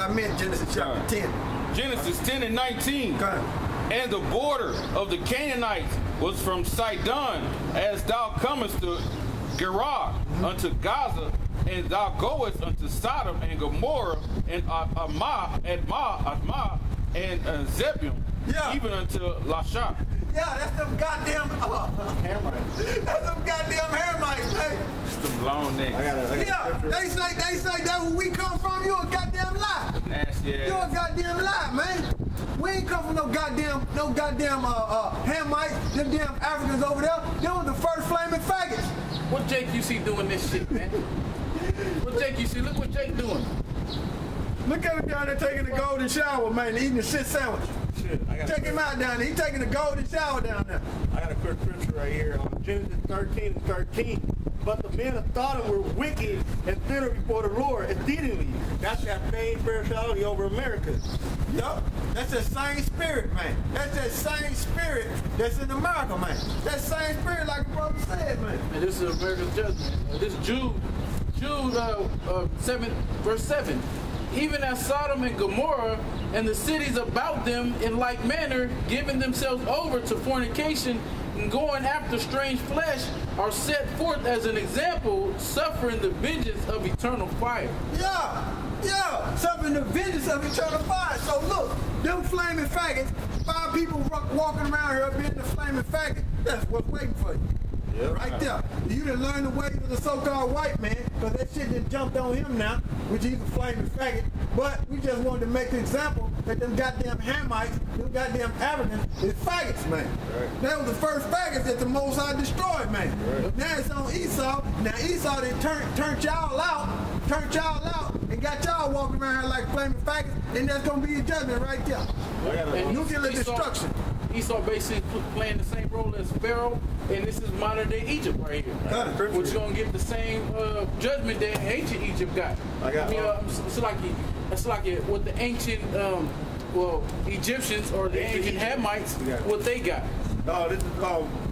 I meant Genesis chapter 10. Genesis 10 and 19. And the border of the Canaanites was from Sidon, as thou comest to Gerar, unto Gaza, and thou goest unto Sodom and Gomorrah, and Admah, and Zebulun, even unto Lasha. Yeah, that's them goddamn Hamites. That's them goddamn Hamites, man. It's them long necks. They say that's where we come from. You a goddamn lie. Nasty ass. You a goddamn lie, man. We ain't come from no goddamn Hamites. Them damn Africans over there. They was the first flaming faggots. What Jake you see doing this shit, man? What Jake you see? Look what Jake doing. Look at him down there taking the golden shower, man, eating a shit sandwich. Check him out down there. He taking a golden shower down there. I got a quick scripture right here on Genesis 13 and 13. But the men of Sodom were wicked and bitter before the Lord exceedingly. That's that same spirituality over America. Yup. That's that same spirit, man. That's that same spirit that's in America, man. That same spirit, like the brother said, man. And this is America's judgment. This is Jude 7, verse 7. Even as Sodom and Gomorrah and the cities about them in like manner, giving themselves over to fornication and going after strange flesh, are set forth as an example, suffering the vengeance of eternal fire. Yeah, suffering the vengeance of eternal fire. So look, them flaming faggots, 5 people walking around here being the flaming faggot, that's what's waiting for you. Right there. You done learn the ways of the so-called white man, because that shit just jumped on him now, which he's a flaming faggot. But we just wanted to make the example that them goddamn Hamites, them goddamn Africans, is faggots, man. Right. That was the first faggots that the Most High destroyed, man. Right. Now it's on Esau. Now Esau they turned y'all out, and got y'all walking around here like flaming faggots, and that's gonna be your judgment right there. And nuclear destruction. Esau basically playing the same role as Pharaoh, and this is modern day Egypt right here. Which is gonna get the same judgment that ancient Egypt got. It's like what the ancient Egyptians or the ancient Hamites, what they got. This is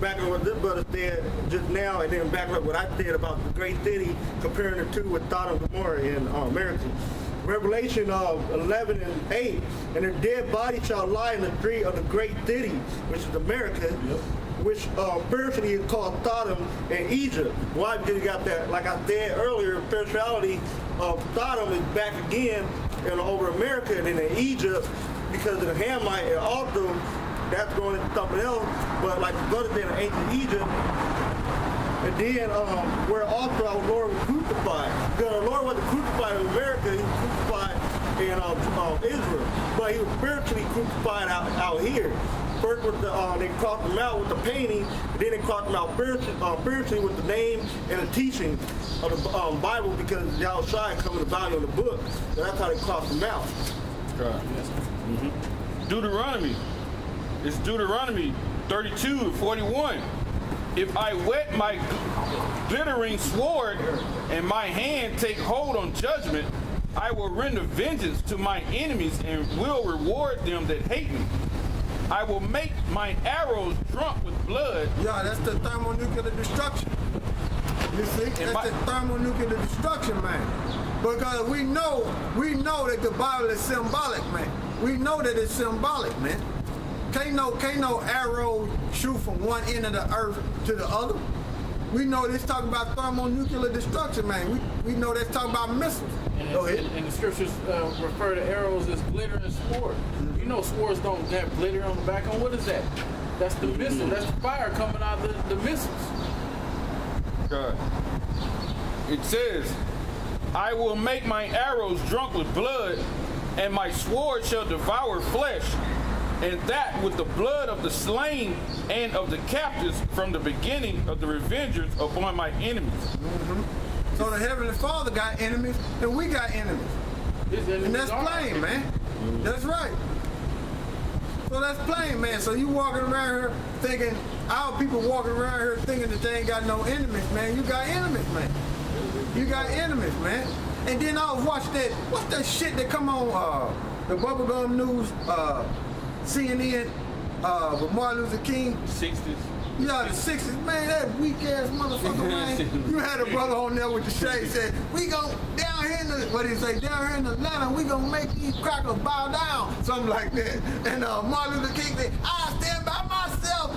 back on what this brother said just now, and then back up what I said about the great city, comparing the two with Sodom and Gomorrah in America. Revelation 11 and 8, and their dead bodies shall lie in the street of the great city, which is America, which spiritually is called Sodom and Egypt. Why? Because you got that, like I said earlier, spirituality of Sodom is back again and over America and in Egypt because of the Hamite, and also that's going into something else. But like the brother said in ancient Egypt, and then where also our Lord was crucified. Because our Lord wasn't crucified in America, he was crucified in Israel. But he was spiritually crucified out here. First with they crossed him out with the painting, then they crossed him out spiritually with the name and the teaching of the Bible, because Yahushua covered the volume of the book. So that's how they crossed him out. Deuteronomy. It's Deuteronomy 32 and 41. If I wet my glittering sword and my hand take hold on judgment, I will render vengeance to my enemies and will reward them that hate me. I will make my arrows drunk with blood. Yeah, that's the thermonuclear destruction. You see, that's the thermonuclear destruction, man. Because we know that the Bible is symbolic, man. We know that it's symbolic, man. Can't no arrow shoot from one end of the earth to the other. We know this talking about thermonuclear destruction, man. We know that's talking about missiles. Go ahead. And the scriptures refer to arrows as glitter and sword. You know swords don't have glitter on the back on. What is that? That's the missile. That's the fire coming out of the missiles. God. It says, I will make my arrows drunk with blood, and my sword shall devour flesh, and that with the blood of the slain and of the captives from the beginning of the revengers upon my enemies. So the Heavenly Father got enemies, and we got enemies. And that's plain, man. That's right. So that's plain, man. So you walking around here thinking, our people walking around here thinking that they ain't got no enemies, man. You got enemies, man. You got enemies, man. And then I was watching that, what's that shit that come on the Bubblegum News, CNN, with Martin Luther King? 60s. Yeah, the 60s, man, that weak ass motherfucker, man. You had a brother on there with the shade said, we gon' down here in the, what did he say, down here in Atlanta, we gonna make these crackers bow down, something like that. And Martin Luther King said, I stand by myself,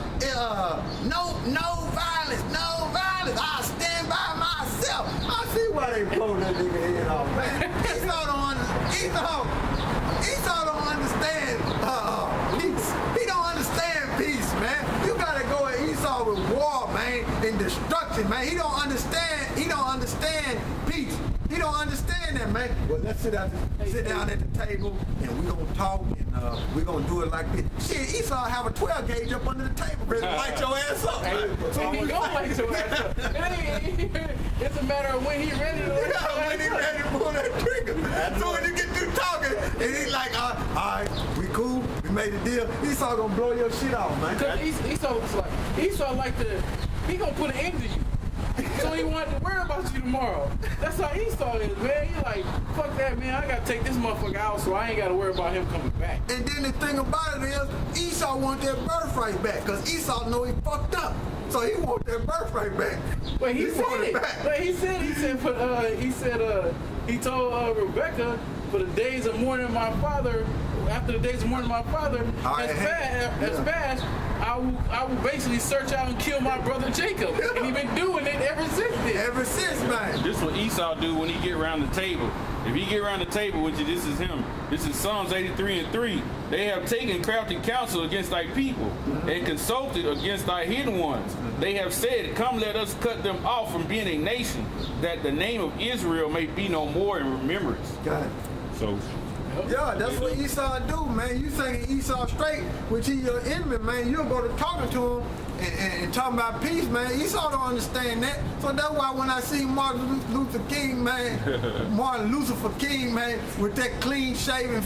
no violence, no violence, I stand by myself. I see why they blow that nigga head off, man. Esau don't understand peace. He don't understand peace, man. You gotta go at Esau with war, man, and destruction, man. He don't understand peace. He don't understand that, man. Well, let's sit down at the table and we gonna talk and we gonna do it like this. Shit, Esau have a 12 gauge up under the table, ready to light your ass up. So he gonna light your ass up. It's a matter of when he ready to light your ass up. When he ready to pull that trigger. So when you get through talking, and he's like, all right, we cool, we made a deal. Esau gonna blow your shit off, man. Because Esau like to, he gonna put an end to you. So he wanted to worry about you tomorrow. That's how Esau is, man. He like, fuck that, man. I gotta take this motherfucker out so I ain't gotta worry about him coming back. And then the thing about it is, Esau want that birthright back, because Esau know he fucked up. So he want that birthright back. But he said it. But he told Rebecca, for the days of mourning my father, after the days of mourning my father, as fast, I will basically search out and kill my brother Jacob. And he been doing it ever since then. Ever since, man. This is what Esau do when he get around the table. If he get around the table with you, this is him. This is Psalms 83:3. They have taken crafty counsel against thy people and consulted against thy hidden ones. They have said, come, let us cut them off from being a nation, that the name of Israel may be no more in remembrance. God. So, yeah, that's what Esau do, man. You thinking Esau straight, which he your enemy, man. You'll go to talking to him and talking about peace, man. Esau don't understand that. So that's why when I see Martin Luther King, man, with that clean shaven,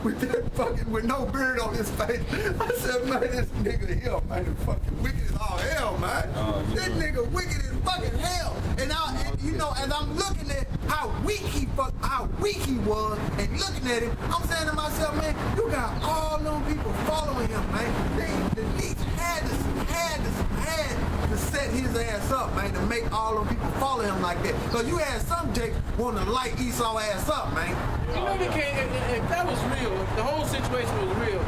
with that fucking, with no beard on his face, I said, man, this nigga here, man, is fucking wicked as all hell, man. This nigga wicked as fucking hell. And you know, as I'm looking at how weak he was, and looking at him, I'm saying to myself, man, you got all them people following him, man. The least had to set his ass up, man, to make all them people follow him like that. Because you had some jakes want to light Esau ass up, man. You know, if that was real, if the whole situation was real,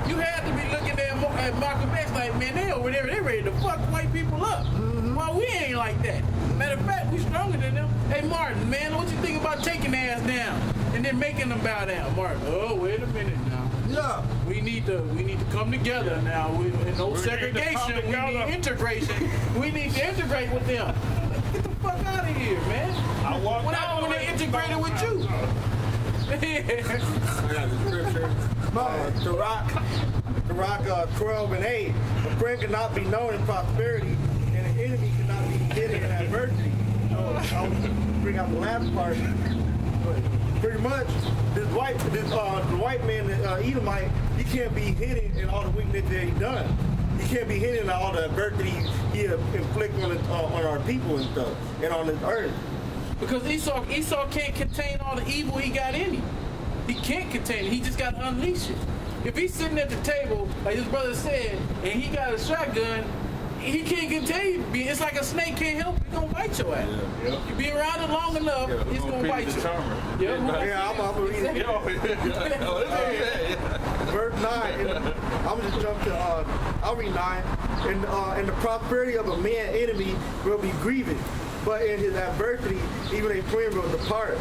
you had to be looking at Malcolm X like, man, they over there, they ready to fuck white people up. Well, we ain't like that. Matter of fact, we stronger than them. Hey, Martin, man, what you think about taking their ass down and then making them bow down? Martin, oh, wait a minute now. Yeah. We need to come together now. No segregation. We need integration. We need to integrate with them. Get the fuck out of here, man. What happened when they integrated with you? I got the scripture. Sirach 12:8. A friend cannot be known in prosperity, and an enemy cannot be hidden in adversity. I'll bring out the last part. But pretty much, the white man, Edomite, he can't be hidden in all the wickedness that he done. He can't be hidden in all the adversity he inflict on our people and stuff, and on this earth. Because Esau can't contain all the evil he got in him. He can't contain it. He just got to unleash it. If he's sitting at the table, like his brother said, and he got a shotgun, he can't contain it. It's like a snake can't help. He's going to bite your ass. Yeah. You be around it long enough, it's going to bite you. Yeah, I'm going to read it. Verse 9. I'm just jump to, I'll read 9. And the prosperity of a man enemy will be grievous, but in his adversity, even a friend will depart.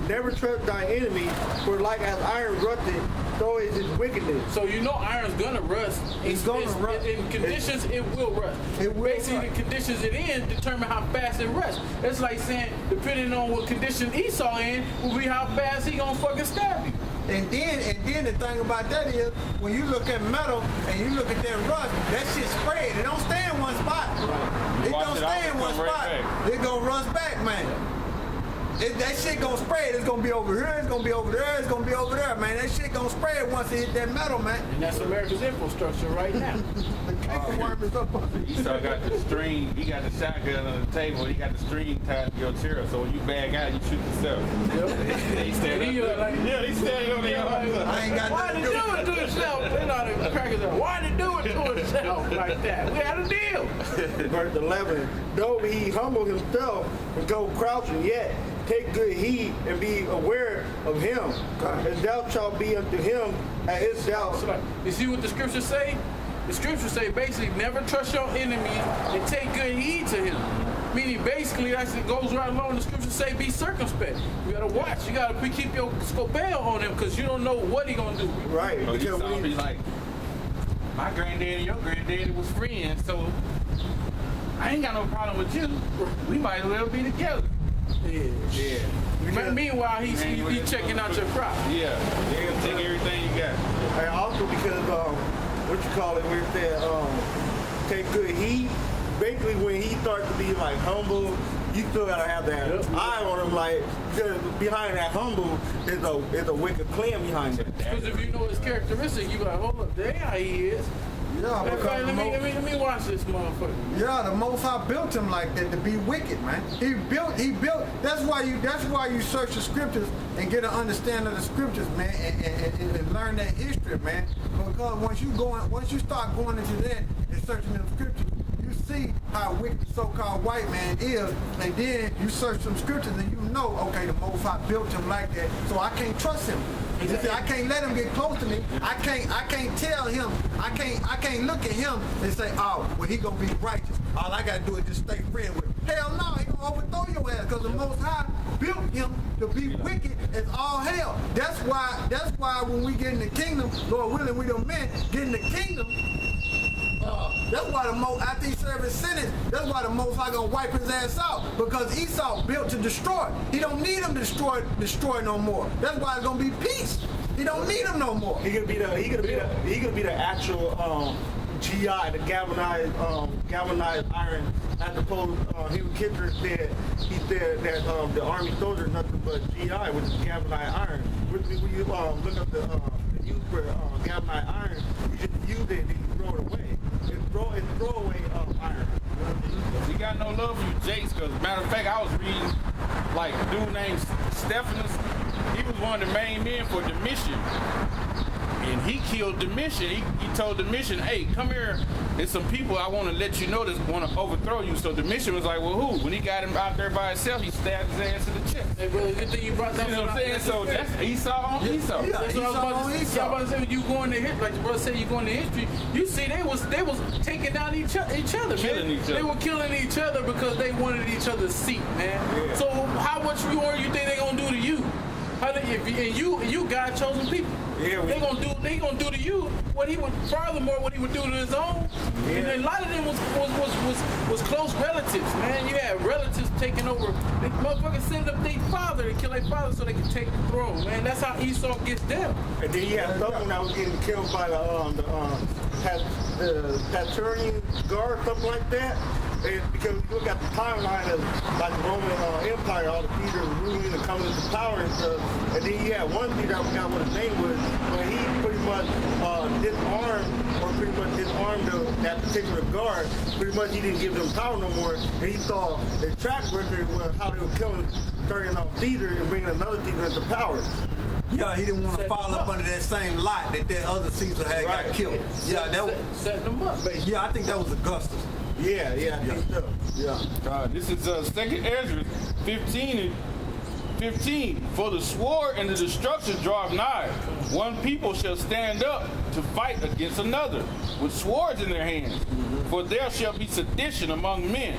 Never trust thy enemy, for like as iron rusted, so is his wickedness. So you know iron's gonna rust. It's gonna rust. In conditions, it will rust. Basically, the conditions it in determine how fast it rusts. It's like saying, depending on what condition Esau in, will be how fast he gonna fucking stab you. And then the thing about that is, when you look at metal and you look at that rust, that shit spread. It don't stay in one spot. Right. It don't stay in one spot. It gonna rust back, man. That shit gonna spread. It's gonna be over here. It's gonna be over there. It's gonna be over there, man. That shit gonna spread once it hit that metal, man. And that's America's infrastructure right now. The paperwork is up on it. Esau got the string. He got the shotgun on the table. He got the string tied to your chair. So when you bag out, you shoot yourself. Yep. He standing he standing on the other. I ain't got Why did he do it to himself? They know the crackers are. Why did he do it to himself? like that. We had a deal. Verse 11. Though he humble himself and go crouching, yet take good heed and be aware of him. And thou shalt be unto him as his thou. So like, you see what the scriptures say? The scriptures say basically never trust your enemy and take good heed to him. Meaning basically that goes right along. The scriptures say be circumspect. You gotta watch. You gotta keep your scopel on him because you don't know what he gonna do. Right. So Because Esau be like, my granddaddy and your granddaddy was friends, so I ain't got no problem with you. We might as well be together. Yeah. Meanwhile, he's checking out your crop. Yeah. Take everything you got. and also because what you call it, where it said take good heed. Basically, when he starts to be like humble, you still gotta have that eye on him, like because behind that humble is a wicked plan behind it. Because if you know his characteristic, you like, hold up, there how he is. Yeah, because Let me watch this motherfucker. yeah, the Most High built him like that to be wicked, man. He built. That's why you search the scriptures and get an understanding of the scriptures, man, and learn that history, man. Because once you start going into that and searching the scriptures, you see how wicked the so-called white man is, and then you search some scriptures and you know, okay, the Most High built him like that, so I can't trust him. You see, I can't let him get close to me. I can't tell him. I can't look at him and say, oh, well, he gonna be righteous. All I gotta do is just stay friends with him. Hell no, he gonna overthrow your ass because the Most High built him to be wicked as all hell. That's why when we get in the kingdom, Lord willing, we don't men get in the kingdom. That's why after he served his sentence, that's why the Most High gonna wipe his ass out, because Esau built to destroy. He don't need him to destroy no more. That's why it's gonna be peace. He don't need him no more. He gonna be the actual GI, the galvanized iron. As opposed, Henry Kissinger said that the Army soldier is nothing but GI, which is galvanized iron. When you look up the use for galvanized iron, you just use it and you throw it away. It's throwaway iron. We got no love for you, Jakes, because matter of fact, I was reading like a dude named Stephanus. He was one of the main men for Domitian. And he killed Domitian. He told Domitian, hey, come here. There's some people I want to let you know that want to overthrow you. So Domitian was like, well, who? When he got him out there by himself, he stabbed his ass in the chest. Hey, brother, good thing you brought that. You know what I'm saying? So that's Esau on Esau. Yeah, That's what I was about to say. I was about to say, when you go into history, like the brother said, you go into history, you see they was taking down each other, Killing man. each other. They were killing each other because they wanted each other's seat, man. Yeah. So how much more you think they gonna do to you? You God chosen people. Yeah, they gonna do to you what he would do to his own. Yeah. And a lot of them was close relatives, man. You had relatives taking over. They motherfuckers send up their father to kill their father so they can take the throne, man. That's how Esau gets them. And then you had someone that was getting killed by the Praetorian Guard, something like that. And because you look at the timeline of like the Roman Empire, all the leaders ruling and coming into power and stuff. And then you had one leader, I forgot what his name was, but he pretty much disarmed that particular guard. Pretty much he didn't give them power no more. And he saw the track record was how they were killing, starting off Caesar and bringing another Caesar into power. Yeah, he didn't want to fall up under that same lot that other Caesar had got killed. Yeah, that was. Set them up, basically. Yeah, I think that was Augustus. Yeah, I think so. Yeah. This is 2nd Ezra 15 and 15. For the sword and the destruction draweth nigh. One people shall stand up to fight against another with swords in their hands. For there shall be sedition among men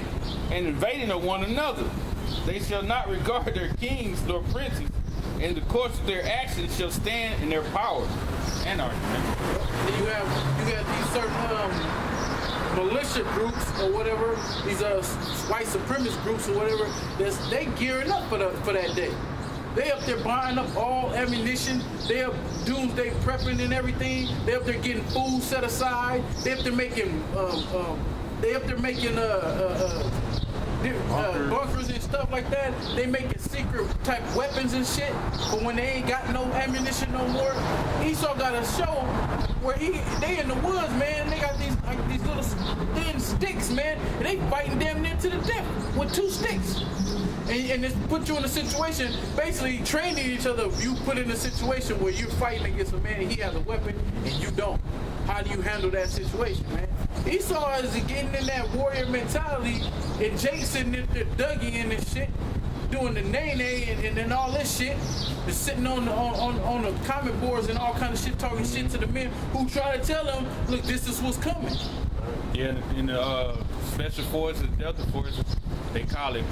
and invading of one another. They shall not regard their kings nor princes, and the course of their actions shall stand in their power. Anarchy, man. You have these certain militia groups or whatever, these white supremacist groups or whatever, they gearing up for that day. They up there buying up all ammunition. They up doomsday prepping and everything. They up there getting food set aside. They up there making bunkers and stuff like that. They making secret type weapons and shit. But when they ain't got no ammunition no more, Esau got a show where they in the woods, man. They got these little thin sticks, man, and they fighting damn near to the death with 2 sticks. And it's put you in a situation, basically training each other. You put in a situation where you're fighting against a man and he has a weapon and you don't. How do you handle that situation, man? Esau is getting in that warrior mentality, and Jake sitting there Dougie in and shit, doing the nay and then all this shit, is sitting on the comment boards and all kind of shit, talking shit to the men who try to tell them, look, this is what's coming. Yeah, in the Special Forces, Delta Forces, they call it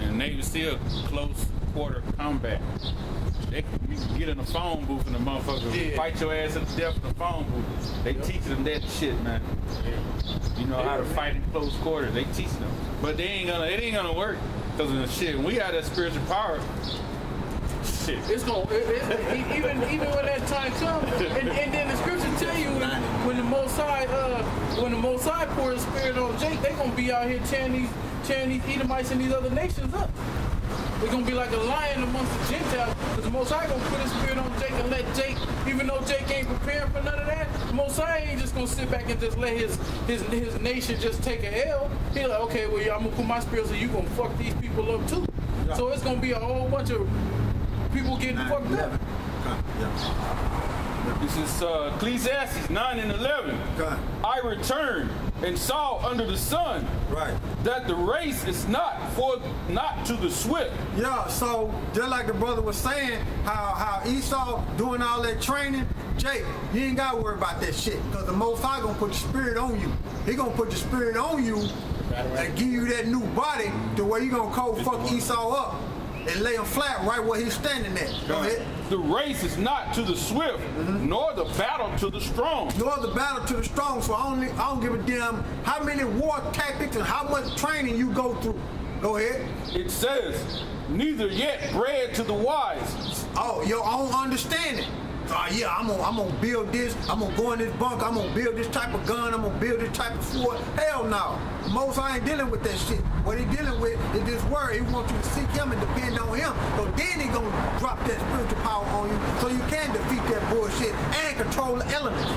in Navy SEAL close quarter combat. You can get in a phone booth and the motherfucker fight your ass to death in the phone booth. They teach them that shit, man. You know how to fight in close quarters. They teach them, but it ain't gonna work because of the shit. When we have that spiritual power, shit. It's gonna even when that time comes, and then the scripture tell you when the Most High pours the Spirit on Jake, they gonna be out here tearing these Edomites and these other nations up. They're gonna be like a lion amongst the Gentiles, because the Most High gonna put his Spirit on Jake and let Jake, even though Jake ain't prepared for none of that, the Most High ain't just gonna sit back and just let his nation just take a L. He like, okay, well, yeah, I'm gonna put my Spirit so you gonna fuck these people up too. Yeah. So it's gonna be a whole bunch of people getting fucked up. This is Ecclesiastes 9 and 11. I returned and saw under the sun that the race is not to the swift. Yeah, so just like the brother was saying, how Esau doing all that training, Jake, you ain't gotta worry about that shit, because the Most High gonna put the Spirit on you. He gonna put the Spirit on you and give you that new body to where you gonna cold fuck Esau up and lay him flat right where he's standing at. Go ahead. The race is not to the swift, nor the battle to the strong. Nor the battle to the strong. So I don't give a damn how many war tactics and how much training you go through. Go ahead. It says, neither yet bread to the wise. Oh, your own understanding. Yeah, I'm gonna build this. I'm gonna go in this bunker. I'm gonna build this type of gun. I'm gonna build this type of sword. Hell no. Most I ain't dealing with that shit. What he dealing with is this word. He wants you to seek him and depend on him. So then he gonna drop that spiritual power on you so you can defeat that bullshit and control the elements.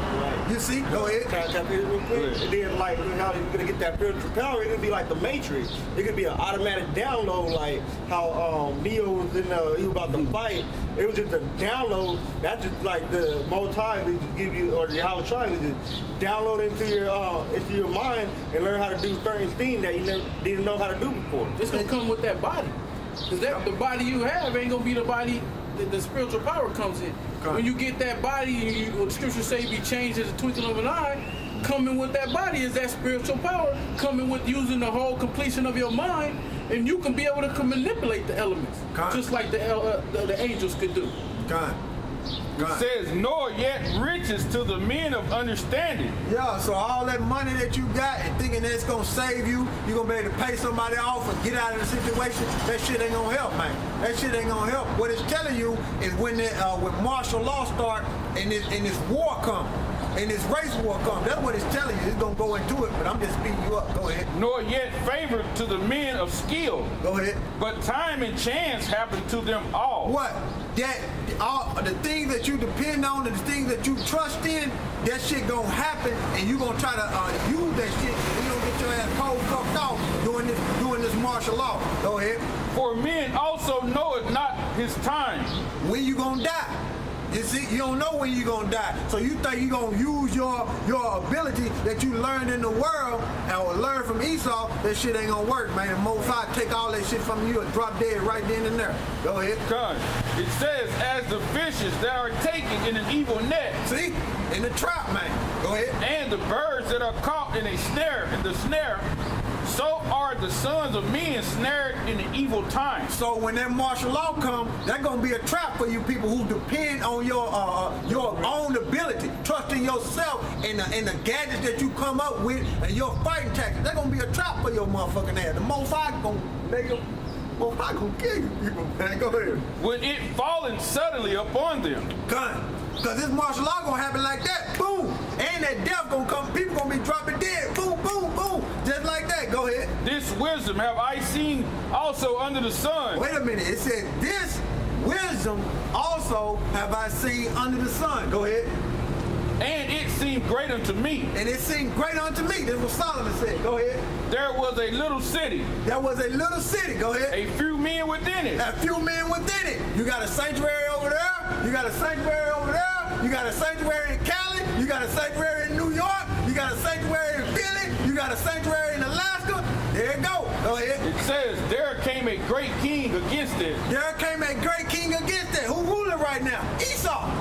You see? Go ahead. Can I jump in real quick? And then like how you're gonna get that spiritual power, it could be like the Matrix. It could be an automatic download, like how Neo was he was about to fight. It was just a download. That's just like the Most High to give you, or the Howard trying to just download into your mind and learn how to do certain things that you never didn't know how to do before. It's gonna come with that body, because the body you have ain't gonna be the body the spiritual power comes in. When you get that body, what the scriptures say be changed as a twinkling of an eye. Coming with that body is that spiritual power. Coming with using the whole completion of your mind, and you can be able to manipulate the elements, just like the angels could do. It says, nor yet riches to the men of understanding. Yeah, so all that money that you got and thinking that it's gonna save you, you're gonna be able to pay somebody off and get out of the situation, that shit ain't gonna help, man. That shit ain't gonna help. What it's telling you is when martial law start and this war come, and this race war come, that's what it's telling you. It's gonna go into it, but I'm just speeding you up. Go ahead. Nor yet favor to the men of skill. Go ahead. But time and chance happen to them all. What? The things that you depend on and the things that you trust in, that shit gonna happen, and you gonna try to use that shit, and you gonna get your ass cold fucked off doing this martial law. Go ahead. For men also knoweth not his time. When you gonna die? You see, you don't know when you're gonna die. So you think you're gonna use your ability that you learned in the world or learn from Esau, that shit ain't gonna work, man. The Most High take all that shit from you and drop dead right then and there. Go ahead. It says, as the fishes that are taken in an evil net. See? In the trap, man. Go ahead. And the birds that are caught in the snare, so are the sons of men snared in the evil time. So when that martial law comes, that's gonna be a trap for you people who depend on your own ability, trusting yourself and the gadgets that you come up with and your fighting tactics. That's gonna be a trap for your motherfucking ass. The Most High gonna make them. Well, I'm not gonna kill you people, man. Go ahead. When it fallen suddenly upon them. Because this martial law gonna happen like that. Boom. And that death gonna come. People gonna be dropping dead. Boom, boom, boom. Just like that. Go ahead. This wisdom have I seen also under the sun. Wait a minute. It said this wisdom also have I seen under the sun. Go ahead. And it seemed great unto me. And it seemed great unto me. This is what Solomon said. Go ahead. There was a little city, There was a little city. Go ahead. a few men within it. A few men within it. You got a sanctuary over there. You got a sanctuary over there. You got a sanctuary in Cali. You got a sanctuary in New York. You got a sanctuary in Philly. You got a sanctuary in Alaska. There you go. Go ahead. It says, there came a great king against it. There came a great king against it. Who ruling right now? Esau.